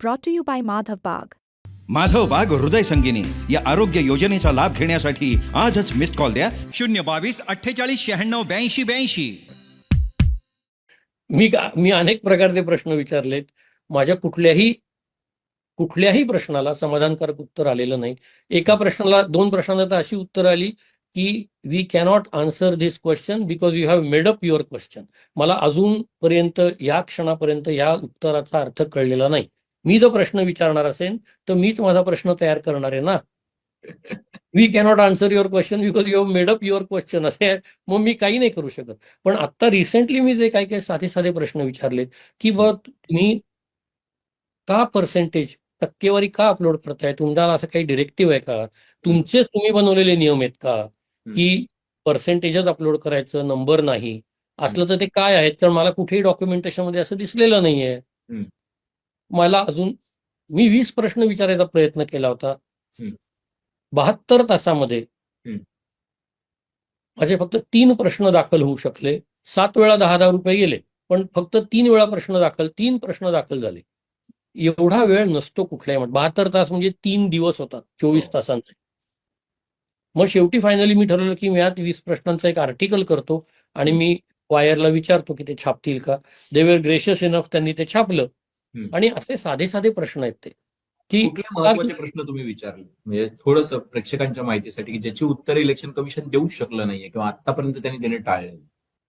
brought to you by Madhav Bagh. Madhav बाग हृदय संगिनी या आरोग्य योजनेचा लाभ घेण्यासाठी आजच मिस्ड कॉल द्या 022-48-96-82-82. मी अनेक प्रकारचे प्रश्न विचारलेत. माझ्या कुठल्याही प्रश्नाला समाधानकारक उत्तर आलेलं नाही. दोन प्रश्नाला तर अशी उत्तर आली की we cannot answer this question because you have made up your question. मला अजूनपर्यंत या क्षणापर्यंत या उत्तराचा अर्थ कळलेला नाही. मी जो प्रश्न विचारणार असेल तर मीच माझा प्रश्न तयार करणार आहे ना. We cannot answer your question because you have made up your question असे मग मी काही नाही करू शकत. पण आता रिसेंटली मी जे काही साधे प्रश्न विचारलेत की तुम्ही का पर्सेंटेज टक्केवारी का अपलोड करताय, तुम्हाला असं काही डिरेक्टिव्ह आहे का, तुम्ही बनवलेले नियम आहेत का की पर्सेंटेजच अपलोड करायचं नंबर नाही, असलं तर ते काय आहेत. कारण मला कुठेही डॉक्युमेंटेशन मध्ये असं दिसलेलं नाहीये. मी 20 प्रश्न विचारायचा प्रयत्न केला होता. 72 तासामध्ये माझे फक्त 3 प्रश्न दाखल होऊ शकले. 7 वेळा 10,000 रुपये गेले, पण फक्त 3 वेळा तीन प्रश्न दाखल झाले. एवढा वेळ नसतो कुठल्याही 72 तास म्हणजे 3 दिवस होतात 24 तासांचे. मग शेवटी फायनली मी ठरवलं की मी यात 20 प्रश्नांचं एक आर्टिकल करतो आणि मी वायरला विचारतो की ते छापतील का. दे वर ग्रेशियस इनफ, त्यांनी ते छापलं. आणि असे साधे प्रश्न आहेत ते की कुठले महत्वाचे प्रश्न तुम्ही विचारले म्हणजे थोडस प्रेक्षकांच्या माहितीसाठी की ज्याची उत्तर इलेक्शन कमिशन देऊच शकलं नाहीये किंवा आतापर्यंत त्यांनी देणे टाळले.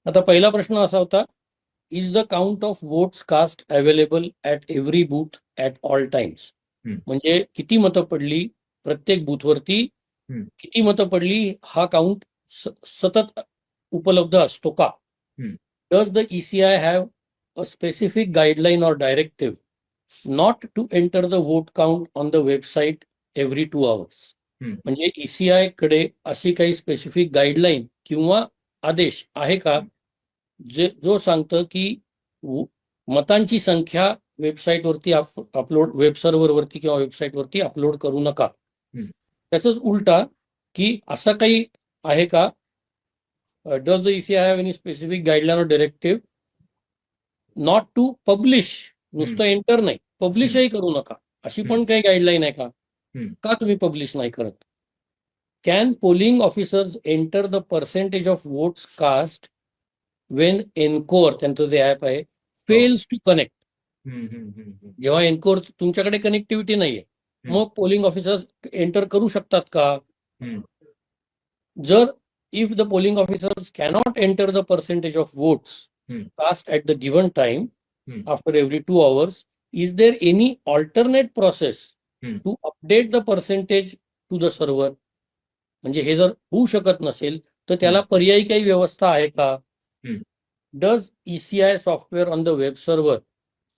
आता पहिला प्रश्न असा होता, is the count of votes cast available at every booth at all times. म्हणजे किती मतं पडली प्रत्येक बूथवरती, किती मतं पडली हा काउंट सतत उपलब्ध असतो का. Does the ECI have a specific guideline or directive not to enter the vote count on the website every 2 hours. म्हणजे ECI कडे अशी काही स्पेसिफिक गाईडलाईन किंवा आदेश आहे का जो सांगतं की मतांची संख्या वेबसाईटवरती वेब सर्व्हरवरती किंवा वेबसाईटवरती अपलोड करू नका. त्याचंच उलटा की असं काही आहे का, does the ECI have any specific guideline और डायरेक्टिव्ह नॉट टू पब्लिश, नुसतं एंटर नाही, पब्लिशही करू नका, अशी पण काही गाईडलाईन आहे का तुम्ही पब्लिश नाही करत. Can polling officers enter the percentage of votes cast when ENCORE, त्यांचं जे ऍप आहे, फेल्स टू कनेक्ट. जेव्हा एनकोर तुमच्याकडे कनेक्टिव्हिटी नाहीये मग पोलिंग ऑफिसर्स एंटर करू शकतात का. जर if the polling officers cannot enter the percentage of votes cast at the given time after every 2 hours, is there any alternate process to update the percentage to the server. म्हणजे हे जर होऊ शकत नसेल तर त्याला पर्यायी काही व्यवस्था आहे का. Does ECI software on the web server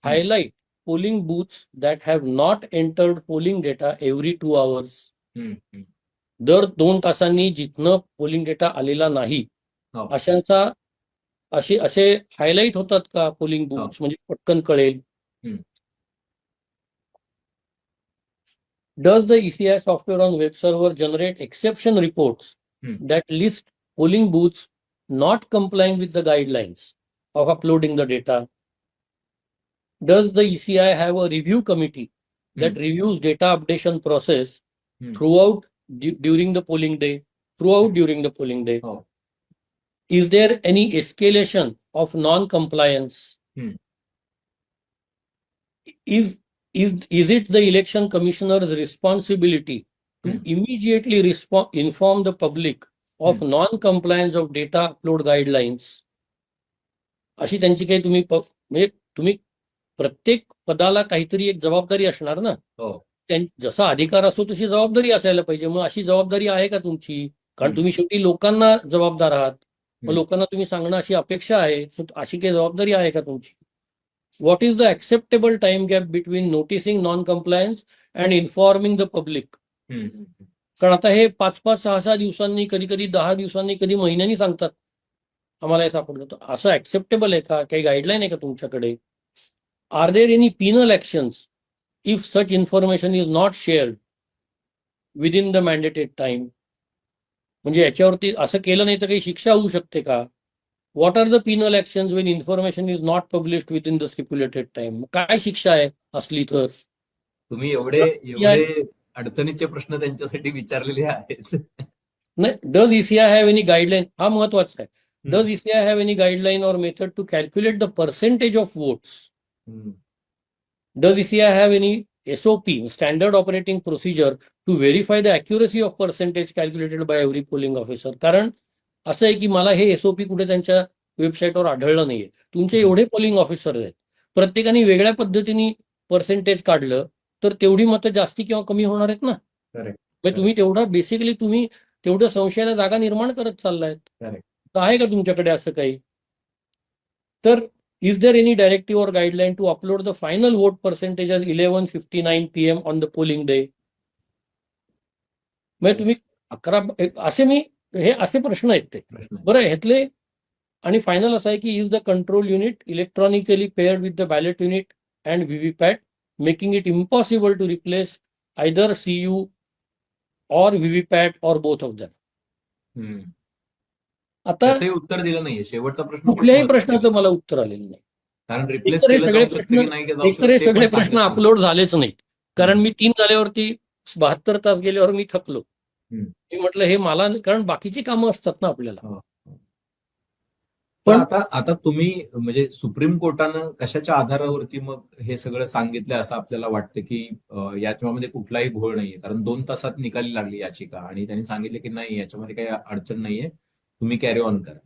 highlight polling booths that have not entered polling data every 2 hours. दर 2 तासांनी जिथनं पोलिंग डेटा आलेला नाही अशांचा असे हायलाइट होतात का पोलिंग बूथ्स, म्हणजे पटकन कळेल. Does the ECI software on web server generate exception reports that list polling booths not complying with the guidelines of uploading the data. Does the ECI have a review committee that reviews data updation process throughout during the polling day. Is there any escalation of non-compliance? Is it the election commissioner's responsibility to immediately inform the public of non-compliance of data upload guidelines? अशी त्यांची काही तुम्ही प्रत्येक पदाला काहीतरी एक जबाबदारी असणार ना. जसा अधिकार असतो तशी जबाबदारी असायला पाहिजे. मग अशी जबाबदारी आहे का तुमची, कारण तुम्ही शेवटी लोकांना जबाबदार आहात. मग लोकांना तुम्ही सांगणं अशी अपेक्षा आहे, अशी काही जबाबदारी आहे का तुमची. What is the acceptable time gap between noticing non compliance and informing the public. कारण आता हे 5-5, 6-6 दिवसांनी, कधी 10 दिवसांनी, कधी महिन्यांनी सांगतात आम्हाला हे सापडलं. तर असं ऍक्सेप्टेबल आहे का, काही गाईडलाईन आहे का तुमच्याकडे. Are there any penal actions if such information is not shared within the mandated time. म्हणजे याच्यावरती असं केलं नाही तर काही शिक्षा होऊ शकते का. What are the penal actions when information is not published within the stipulated time. काय शिक्षा आहे असली तर. तुम्ही एवढे अडचणीचे प्रश्न त्यांच्यासाठी विचारलेले आहेत. नाही, does ECI have any guideline हा महत्वाचा आहे. Hmm. Does ECI have any guideline or method to calculate the percentage of votes? Hmm. Does ECI have any SOP, standard operating procedure, to verify the accuracy of percentage calculated by every polling officer? कारण असं आहे की मला हे SOP कुठे त्यांच्या वेबसाईटवर आढळलं नाहीये. तुमचे एवढे पोलिंग ऑफिसर आहेत, प्रत्येकाने वेगळ्या पद्धतीने पर्सेंटेज काढलं तर तेवढी मतं जास्ती किंवा कमी होणार आहेत ना. Correct. म्हणजे तुम्ही तुम्ही तेवढं संशयाला जागा निर्माण करत चाललायत. Correct. तर आहे का तुमच्याकडे असं काही? तर is there any directive or guideline to upload the final vote percentage as 11:59 PM on the polling day? म्हणजे तुम्ही असे प्रश्न आहेत ते. प्रश्न आहे. बरं, ह्यातले आणि फायनल असं आहे की is the control unit electronically paired with the ballot unit and VVPAT, making it impossible to replace either CU or VVPAT or both of them. Hmm. आता त्याचंही उत्तर दिलं नाहीये. शेवटचा प्रश्न खूप कुठल्याही महत्त्वाचा आहे. प्रश्नाचं मला उत्तर आलेलं नाही. कारण रिप्लेस एकतर हे केलं सगळे जाऊ शकतं की नाही जाऊ शकतं हे ते सगळे पण प्रश्न सांगत नाही. अपलोड झालेच नाहीत. कारण मी 3 झाल्यावरती 72 तास गेल्यावर मी थकलो. हम्म. मी म्हटलं हे मला कारण बाकीची कामं असतात ना आपल्याला. हो. पण पण आता तुम्ही म्हणजे सुप्रीम कोर्टानं कशाच्या आधारावरती मग हे सगळं सांगितलं असं आपल्याला वाटतं की याच्यामध्ये कुठलाही घोळ नाहीये? कारण 2 तासात निकाली लागली याचिका आणि त्यांनी सांगितलं की नाही याच्यामध्ये काही अडचण नाहीये, तुम्ही कॅरी ऑन करा.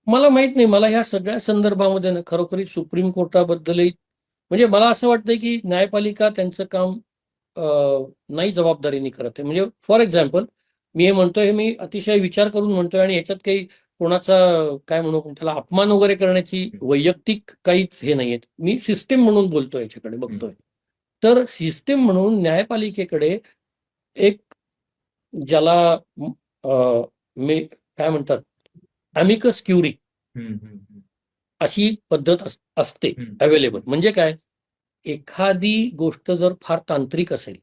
मला माहित नाही, मला ह्या सगळ्या संदर्भामध्ये ना खरोखरी सुप्रीम कोर्टाबद्दलही म्हणजे मला असं वाटतंय की न्यायपालिका त्यांचं काम नाही जबाबदारीने करत आहे. म्हणजे फॉर एक्झाम्पल मी हे म्हणतोय, हे मी अतिशय विचार करून म्हणतोय आणि याच्यात काही कोणाचा काय म्हणू त्याला अपमान वगैरे करण्याची वैयक्तिक काहीच हे नाहीये. मी सिस्टीम म्हणून बोलतोय, याच्याकडे बघतोय. तर सिस्टीम म्हणून न्यायपालिकेकडे एक ज्याला मी काय म्हणतात अमिकस क्युरी अशी पद्धत असते अवेलेबल. म्हणजे काय, एखादी गोष्ट जर फार तांत्रिक असेल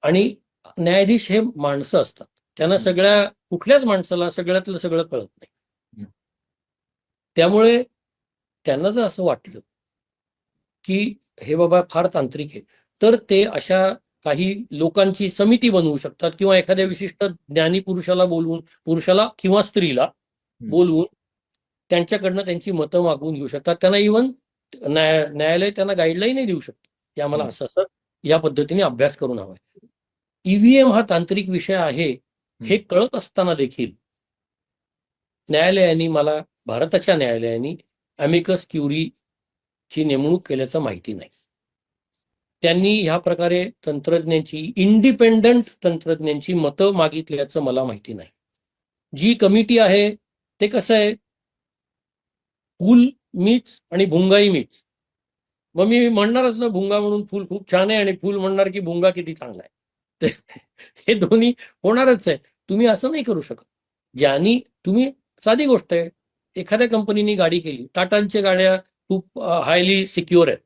आणि न्यायाधीश हे माणसं असतात, त्यांना कुठल्याच माणसाला सगळ्यातलं सगळं कळत नाही. त्यामुळे त्यांना जर असं वाटलं की हे बाबा फार तांत्रिक आहे, तर ते अशा काही लोकांची समिती बनवू शकतात किंवा एखाद्या विशिष्ट ज्ञानी पुरुषाला किंवा स्त्रीला बोलवून त्यांच्याकडनं त्यांची मतं मागवून घेऊ शकतात. त्यांना इव्हन न्यायालय त्यांना गाईडलाईनही देऊ शकतं की आम्हाला असं या पद्धतीने अभ्यास करून हवाय. ईव्हीएम हा तांत्रिक विषय आहे हे कळत असताना देखील भारताच्या न्यायालयाने अमिकस क्युरीची नेमणूक केल्याचं माहिती नाही. त्यांनी ह्या प्रकारे इंडिपेंडंट तंत्रज्ञांची मतं मागितल्याचं मला माहिती नाही. जी कमिटी आहे ते कसं आहे, फूल मीच आणि भुंगाई मीच. मग मी म्हणणारच ना भुंगा म्हणून फूल खूप छान आहे आणि फूल म्हणणार की भुंगा किती चांगला आहे. हे दोन्ही होणारच आहे. तुम्ही असं नाही करू शकत. साधी गोष्ट आहे, एखाद्या कंपनीने गाडी केली, टाटांच्या गाड्या खूप हायली सिक्युअर आहेत,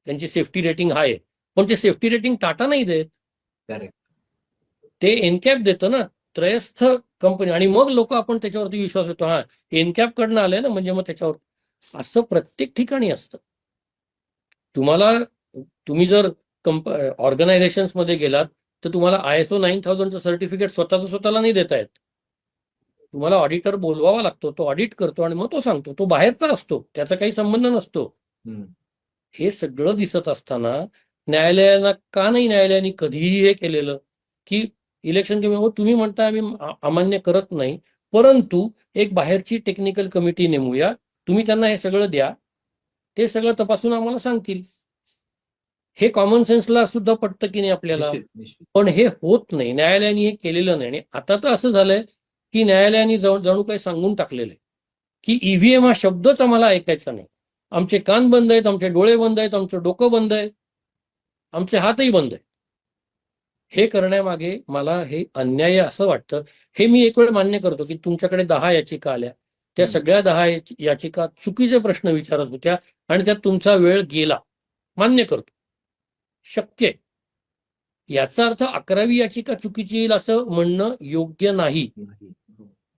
त्यांची सेफ्टी रेटिंग हाय आहे, पण ते सेफ्टी रेटिंग टाटा नाही देत. करेक्ट. ते एनकॅप देतं ना, त्रयस्थ कंपनी. आणि मग लोक आपण त्याच्यावरती विश्वास होतो, हा एनकॅप कडनं आलंय ना म्हणजे मग त्याच्यावर. असं प्रत्येक ठिकाणी असतं. तुम्ही जर ऑर्गनायझेशन्स मध्ये गेलात तर तुम्हाला ISO 9000चं सर्टिफिकेट स्वतःला नाही देता येत. तुम्हाला ऑडिटर बोलवावा लागतो, तो ऑडिट करतो आणि मग तो सांगतो. तो बाहेरचा असतो, त्याचा काही संबंध नसतो. हे सगळं दिसत असताना न्यायालयाने कधीही हे केलेलं की इलेक्शन तुम्ही म्हणता आम्ही अमान्य करत नाही, परंतु एक बाहेरची टेक्निकल कमिटी नेमूया, तुम्ही त्यांना हे सगळं द्या, ते सगळं तपासून आम्हाला सांगतील. हे कॉमन सेन्सला सुद्धा पटतं की नाही आपल्याला. पण हे होत नाही, न्यायालयाने हे केलेलं नाही. आणि आता तर असं झालंय की न्यायालयाने जणू काही सांगून टाकलेलं आहे की ईव्हीएम हा शब्दच आम्हाला ऐकायचा नाही. आमचे कान बंद आहेत, आमचे डोळे बंद आहेत, आमचं डोकं बंद आहे, आमचे हातही बंद आहे. हे करण्यामागे मला हे अन्याय असं वाटतं. हे मी एक वेळ मान्य करतो की तुमच्याकडे 10 याचिका आल्या, त्या सगळ्या 10 याचिका चुकीचे प्रश्न विचारत होत्या आणि त्यात तुमचा वेळ गेला, मान्य करतो, शक्य. याचा अर्थ 11वी याचिका चुकीची येईल असं म्हणणं योग्य नाही.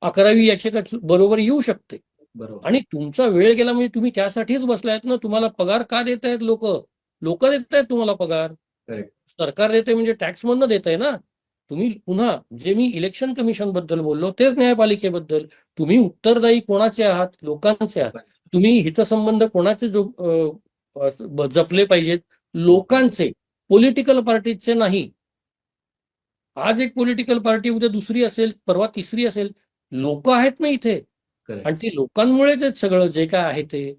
11वी याचिका बरोबर येऊ शकते. आणि तुमचा वेळ गेला म्हणजे तुम्ही त्यासाठीच बसलायत ना. तुम्हाला पगार का देत आहेत लोक देत आहेत तुम्हाला पगार. Correct. सरकार देते म्हणजे टॅक्समधनं देत आहे ना. तुम्ही पुन्हा जे मी इलेक्शन कमिशन बद्दल बोललो तेच न्यायपालिकेबद्दल. तुम्ही उत्तरदायी कोणाचे आहात? लोकांचे आहात. तुम्ही हितसंबंध कोणाचे जपले पाहिजेत? लोकांचे, पॉलिटिकल पार्टीचे नाही. आज एक पॉलिटिकल पार्टी, उद्या दुसरी असेल, परवा तिसरी असेल. लोक आहेत ना इथे, Correct. आणि ती लोकांमुळेच आहे सगळं जे काय आहे ते.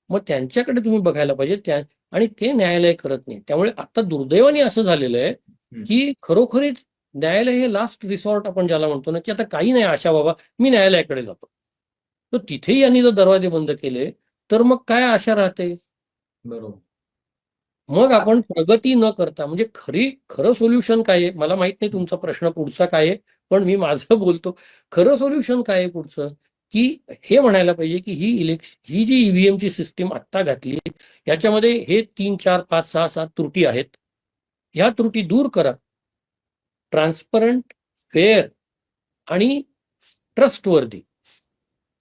मग त्यांच्याकडे तुम्ही बघायला पाहिजे आणि ते न्यायालय करत नाही. त्यामुळे आता दुर्दैवाने असं झालेलं आहे की खरोखरीच न्यायालय हे लास्ट रिसॉर्ट आपण ज्याला म्हणतो ना, की आता काही नाही आशा बाबा, मी न्यायालयाकडे जातो. तर तिथेही यांनी जर दरवाजे बंद केले तर मग काय आशा राहते? बरोबर. मग आपण प्रगती न करता, म्हणजे खरं सोल्युशन काय आहे? मला माहित नाही तुमचा प्रश्न पुढचा काय आहे, पण मी माझं बोलतो. खरं सोल्युशन काय आहे पुढचं? की हे म्हणायला पाहिजे की ही जी ईव्हीएमची सिस्टीम आत्ता घातली, याच्यामध्ये हे 3, 4, 5, 6, 7 त्रुटी आहेत. ह्या त्रुटी दूर करा. ट्रान्सपरंट, फेअर आणि ट्रस्टवर्दी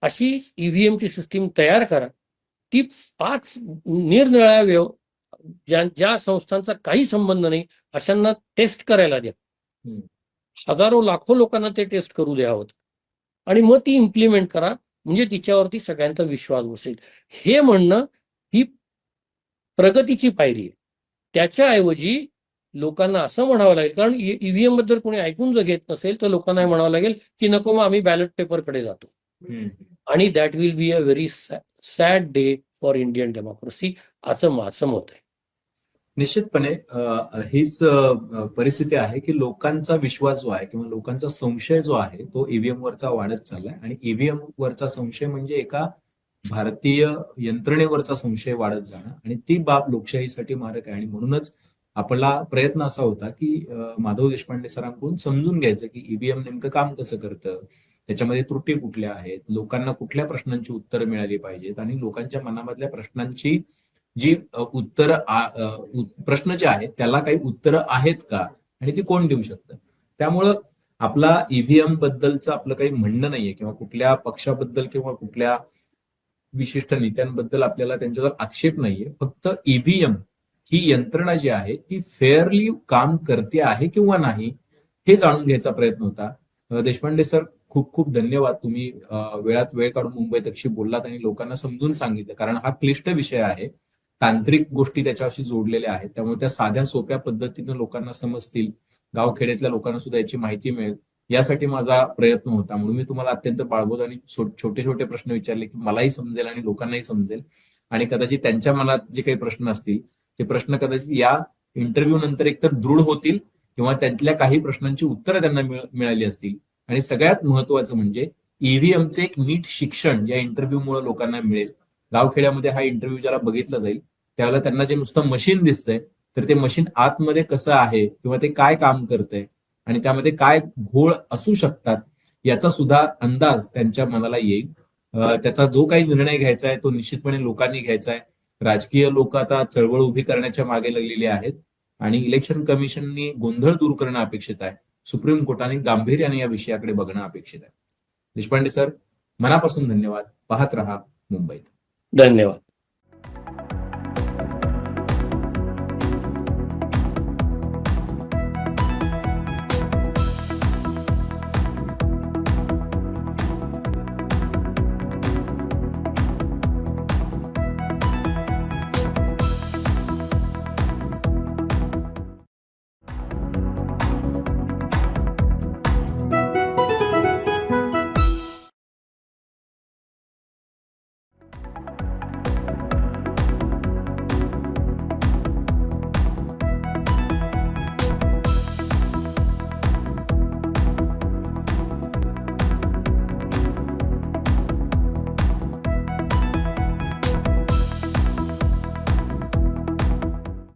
अशी ईव्हीएमची सिस्टीम तयार करा. ती 5 निरनिराळ्या ज्या संस्थांचा काही संबंध नाही अशांना टेस्ट करायला द्या. हजारो लाखो लोकांना ते टेस्ट करू द्यावं आणि मग ती इम्प्लिमेंट करा. म्हणजे तिच्यावरती सगळ्यांचा विश्वास बसेल. हे म्हणणं ही प्रगतीची पायरी आहे. त्याच्याऐवजी लोकांना असं म्हणावं लागेल, कारण ईव्हीएम बद्दल कोणी ऐकून जर घेत नसेल तर लोकांना म्हणावं लागेल की नको, मग आम्ही बॅलेट पेपरकडे जातो. आणि that will be a very sad day for Indian democracy, असं माझं मत आहे. निश्चितपणे हीच परिस्थिती आहे की लोकांचा विश्वास जो आहे किंवा लोकांचा संशय जो आहे तो ईव्हीएम वरचा वाढत चाललाय. आणि ईव्हीएम वरचा संशय म्हणजे एका भारतीय यंत्रणेवरचा संशय वाढत जाणं, आणि ती बाब लोकशाहीसाठी मारक आहे. आणि म्हणूनच आपला प्रयत्न असा होता की माधव देशपांडे सरांकडून समजून घ्यायचं की ईव्हीएम नेमकं काम कसं करतं, त्याच्यामध्ये त्रुटी कुठल्या आहेत, लोकांना कुठल्या प्रश्नांची उत्तरं मिळाली पाहिजेत, आणि लोकांच्या मनामधल्या प्रश्नांची जी प्रश्न जे आहेत त्याला काही उत्तरं आहेत का, आणि ती कोण देऊ शकतं. त्यामुळं आपला ईव्हीएम बद्दलचं आपलं काही म्हणणं नाहीये किंवा कुठल्या पक्षाबद्दल किंवा कुठल्या विशिष्ट नेत्यांबद्दल आपल्याला त्यांच्यावर आक्षेप नाहीये. फक्त ईव्हीएम ही यंत्रणा जी आहे ती फेअरली काम करते आहे किंवा नाही हे जाणून घ्यायचा प्रयत्न होता. देशपांडे सर, खूप खूप धन्यवाद. तुम्ही वेळात वेळ काढून मुंबई तकशी बोललात आणि लोकांना समजून सांगितलं, कारण हा क्लिष्ट विषय आहे. तांत्रिक गोष्टी त्याच्याशी जोडलेल्या आहेत, त्यामुळे त्या साध्या सोप्या पद्धतीनं लोकांना समजतील, गावखेड्यातल्या लोकांना सुद्धा याची माहिती मिळेल, यासाठी माझा प्रयत्न होता. म्हणून मी तुम्हाला अत्यंत बाळगोत आणि छोटे छोटे प्रश्न विचारले की मलाही समजेल आणि लोकांनाही समजेल. आणि कदाचित त्यांच्या मनात जे काही प्रश्न असतील ते प्रश्न कदाचित या इंटरव्ह्यू नंतर एकतर दृढ होतील किंवा त्यातल्या काही प्रश्नांची उत्तरं त्यांना मिळाली असतील. आणि सगळ्यात महत्वाचं म्हणजे ईव्हीएमचे एक नीट शिक्षण या इंटरव्ह्यूमुळे लोकांना मिळेल. गावखेड्यामध्ये हा इंटरव्ह्यू ज्याला बघितला जाईल त्यावेळेला त्यांना जे नुसतं मशीन दिसतंय, तर ते मशीन आतमध्ये कसं आहे किंवा ते काय काम करतंय आणि त्यामध्ये काय घोळ असू शकतात याचा सुद्धा अंदाज त्यांच्या मनाला येईल. त्याचा जो काही निर्णय घ्यायचा आहे तो निश्चितपणे लोकांनी घ्यायचा आहे. राजकीय लोक आता चळवळ उभी करण्याच्या मागे लागलेली आहेत आणि इलेक्शन कमिशननी गोंधळ दूर करणं अपेक्षित आहे. सुप्रीम कोर्टाने गांभीर्याने या विषयाकडे बघणं अपेक्षित आहे. देशपांडे सर, मनापासून धन्यवाद. पाहत रहा मुंबईत. धन्यवाद.